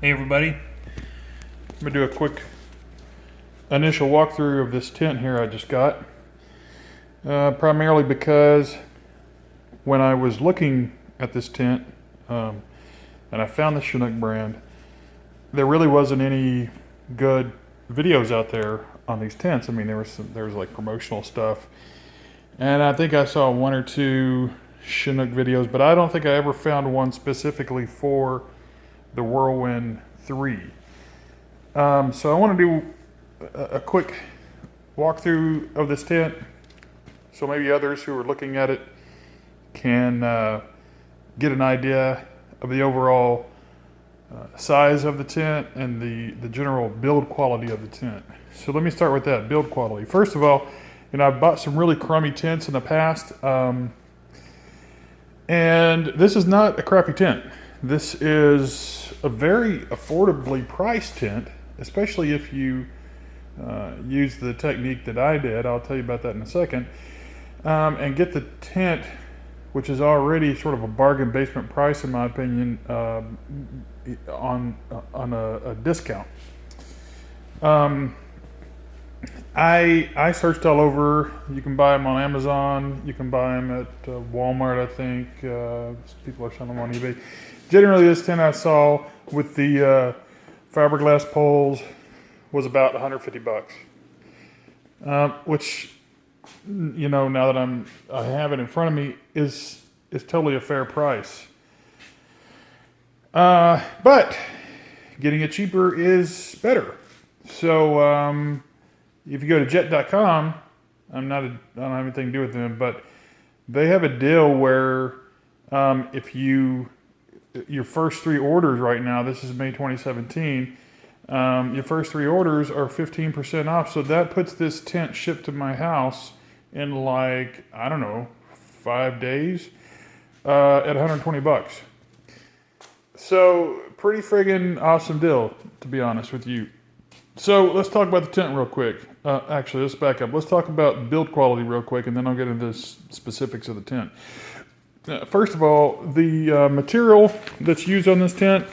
Hey everybody, I'm going to do a quick initial walkthrough of this tent here I just got. Primarily because when I was looking at this tent and I found the Chinook brand, there really wasn't any good videos out there on these tents. I mean, there was like promotional stuff, and I think I saw one or two Chinook videos, but I don't think I ever found one specifically for the Whirlwind 3. So I want to do a quick walkthrough of this tent, so maybe others who are looking at it can get an idea of the overall size of the tent and the general build quality of the tent. So let me start with that, build quality. First of all, I've bought some really crummy tents in the past, and this is not a crappy tent. This is a very affordably priced tent, especially if you use the technique that I did. I'll tell you about that in a second. And get the tent, which is already sort of a bargain basement price in my opinion, on a discount. I searched all over. You can buy them on Amazon. You can buy them at Walmart, I think. People are selling them on eBay. Generally, this tent I saw with the fiberglass poles was about $150, which, now that I have it in front of me, is totally a fair price. But getting it cheaper is better. So if you go to jet.com, I don't have anything to do with them, but they have a deal where if your first 3 orders right now, this is May 2017, your first 3 orders are 15% off. So that puts this tent shipped to my house in 5 days at $120. So pretty friggin' awesome deal, to be honest with you. So let's talk about the tent real quick. Actually, let's back up. Let's talk about build quality real quick, and then I'll get into the specifics of the tent. First of all, the material that's used on this tent,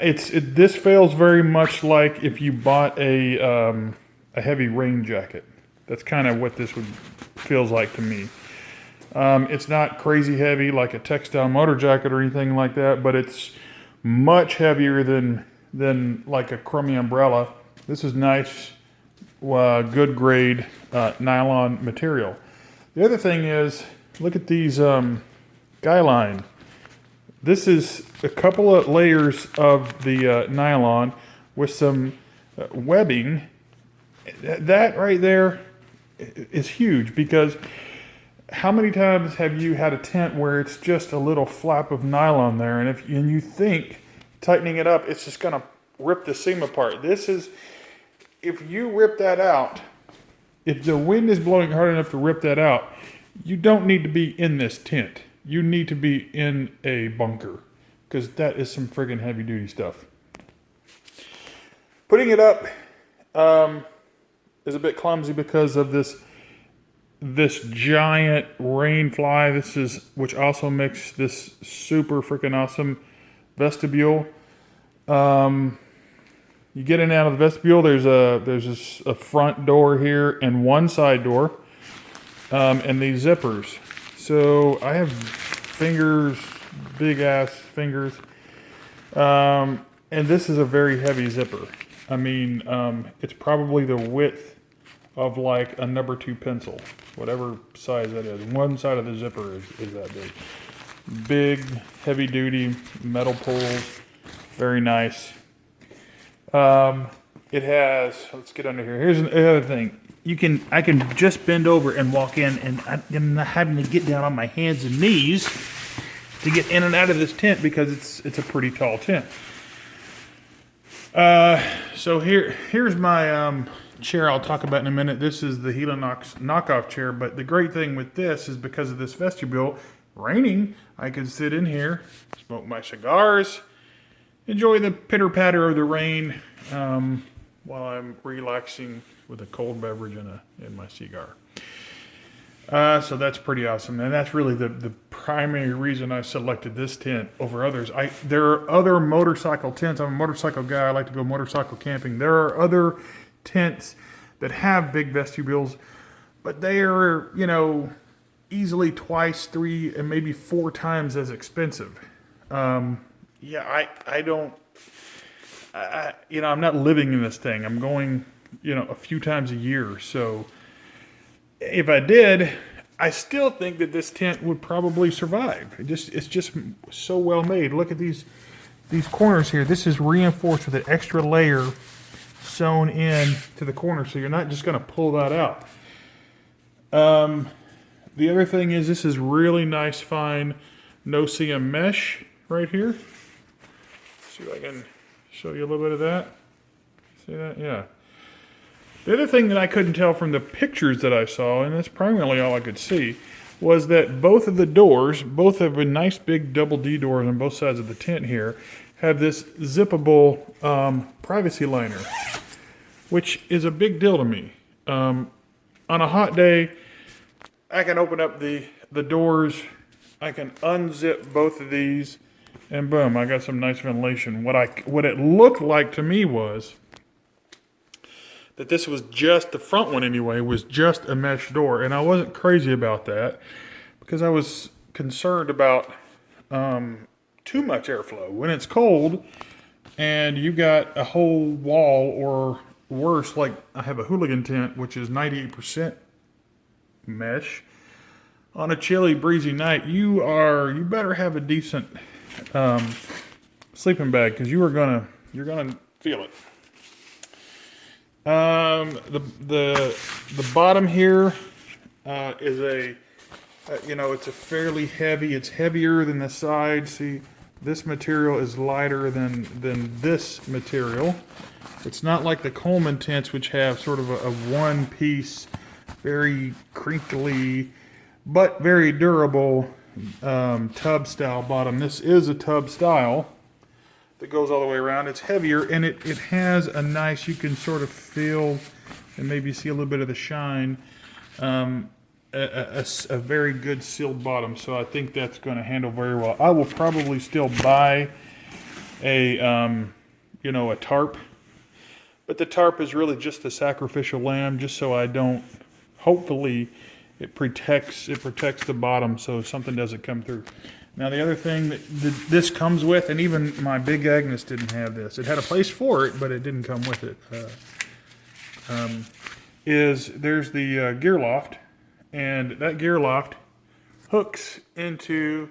this feels very much like if you bought a heavy rain jacket. That's kind of what this feels like to me. It's not crazy heavy like a textile motor jacket or anything like that, but it's much heavier than like a crummy umbrella. This is nice, good grade nylon material. The other thing is, look at these guy line. This is a couple of layers of the nylon with some webbing. That right there is huge, because how many times have you had a tent where it's just a little flap of nylon there, and you think tightening it up, it's just gonna rip the seam apart. If you rip that out, if the wind is blowing hard enough to rip that out, you don't need to be in this tent. You need to be in a bunker, because that is some friggin' heavy duty stuff. Putting it up is a bit clumsy because of this giant rain fly. Which also makes this super freaking awesome vestibule. You get in and out of the vestibule. There's a front door here and one side door. And these zippers. So I have fingers, big ass fingers. And this is a very heavy zipper. I mean, it's probably the width of like a number 2 pencil, whatever size that is. One side of the zipper is that big. Big, heavy duty metal pulls. Very nice. It has, let's get under here. Here's another thing. I can just bend over and walk in, and I'm not having to get down on my hands and knees to get in and out of this tent, because it's a pretty tall tent. So here's my chair I'll talk about in a minute. This is the Helinox knockoff chair, but the great thing with this is because of this vestibule, raining, I can sit in here, smoke my cigars, enjoy the pitter-patter of the rain while I'm relaxing with a cold beverage and my cigar. So that's pretty awesome, and that's really the primary reason I selected this tent over others. There are other motorcycle tents. I'm a motorcycle guy. I like to go motorcycle camping. There are other tents that have big vestibules, but they are, easily twice, 3, and maybe 4 times as expensive. I don't. I'm not living in this thing. I'm going, a few times a year. So if I did, I still think that this tent would probably survive. It's just so well made. Look at these corners here. This is reinforced with an extra layer sewn in to the corner, so you're not just going to pull that out. The other thing is this is really nice, fine no-seam mesh right here. See if I can show you a little bit of that. See that? Yeah. The other thing that I couldn't tell from the pictures that I saw, and that's primarily all I could see, was that both of the doors, both have a nice big double D doors on both sides of the tent here, have this zippable privacy liner, which is a big deal to me. On a hot day, I can open up the doors, I can unzip both of these, and boom, I got some nice ventilation. What it looked like to me was that this was just, the front one anyway, was just a mesh door. And I wasn't crazy about that because I was concerned about too much airflow. When it's cold and you got a whole wall, or worse, like I have a hooligan tent, which is 98% mesh, on a chilly, breezy night, you better have a decent sleeping bag, because you're gonna feel it. The bottom here is it's a fairly heavy. It's heavier than the side. See, this material is lighter than this material. It's not like the Coleman tents, which have sort of a one-piece, very crinkly, but very durable tub-style bottom. This is a tub style that goes all the way around. It's heavier, and it has a nice, you can sort of feel and maybe see a little bit of the shine, a very good sealed bottom. So I think that's going to handle very well. I will probably still buy a tarp, but the tarp is really just the sacrificial lamb, just so I don't, hopefully it protects the bottom so something doesn't come through. Now the other thing that this comes with, and even my Big Agnes didn't have this. It had a place for it, but it didn't come with it. There's the gear loft, and that gear loft hooks into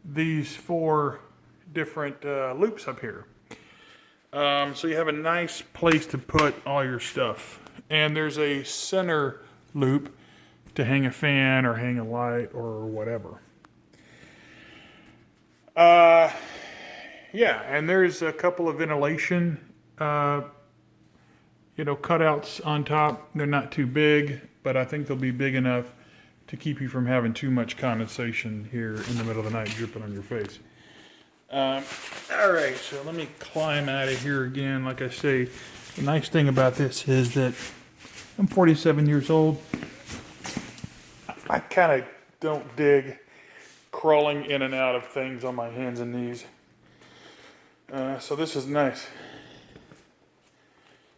these 4 different loops up here. So you have a nice place to put all your stuff. And there's a center loop to hang a fan or hang a light or whatever. And there's a couple of ventilation, cutouts on top. They're not too big, but I think they'll be big enough to keep you from having too much condensation here in the middle of the night dripping on your face. All right, so let me climb out of here again. Like I say, the nice thing about this is that I'm 47 years old. I kind of don't dig crawling in and out of things on my hands and knees. So this is nice.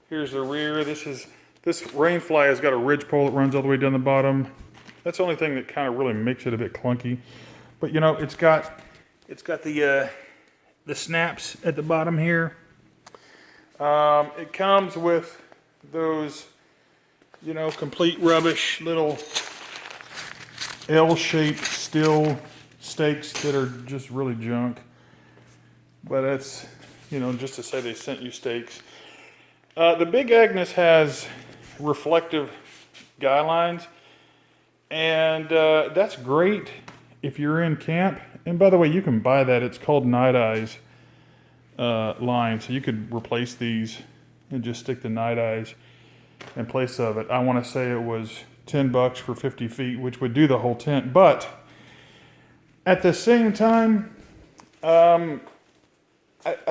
Here's the rear. This Rainfly has got a ridge pole that runs all the way down the bottom. That's the only thing that kind of really makes it a bit clunky. But it's got the snaps at the bottom here. It comes with those, complete rubbish little L-shaped steel stakes that are just really junk. But that's, just to say they sent you stakes. The Big Agnes has reflective guy lines, and that's great if you're in camp. And by the way, you can buy that. It's called Night Eyes line, so you could replace these and just stick the Night Eyes in place of it. I want to say it was $10 for 50 feet, which would do the whole tent. But at the same time, I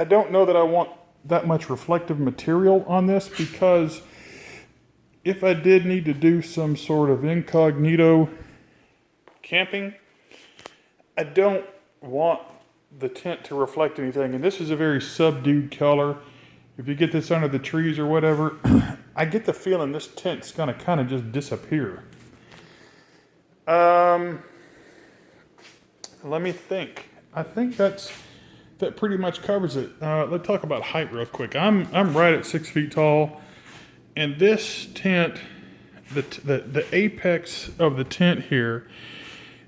don't know that I want that much reflective material on this, because if I did need to do some sort of incognito camping, I don't want the tent to reflect anything. And this is a very subdued color. If you get this under the trees or whatever, I get the feeling this tent's gonna kind of just disappear. Let me think. I think that pretty much covers it. Let's talk about height real quick. I'm right at 6 feet tall, and this tent, the apex of the tent here,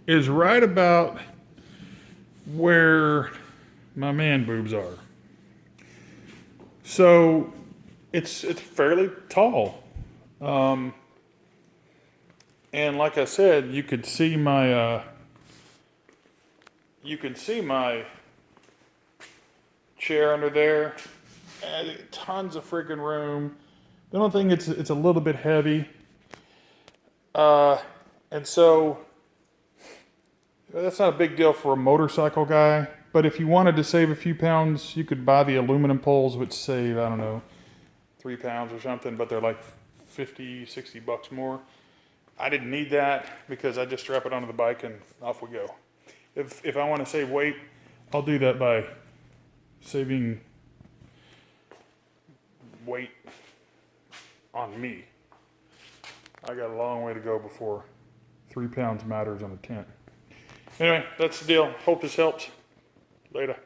is right about where my man boobs are. So it's fairly tall. And like I said, you could see my chair under there. And tons of freaking room. The only thing, it's a little bit heavy. And so that's not a big deal for a motorcycle guy. But if you wanted to save a few pounds, you could buy the aluminum poles, which save, I don't know, 3 pounds or something, but they're like 50, 60 bucks more. I didn't need that because I just strap it onto the bike and off we go. If I want to save weight, I'll do that by saving weight on me. I got a long way to go before 3 pounds matters on a tent. Anyway, that's the deal. Hope this helps. Later.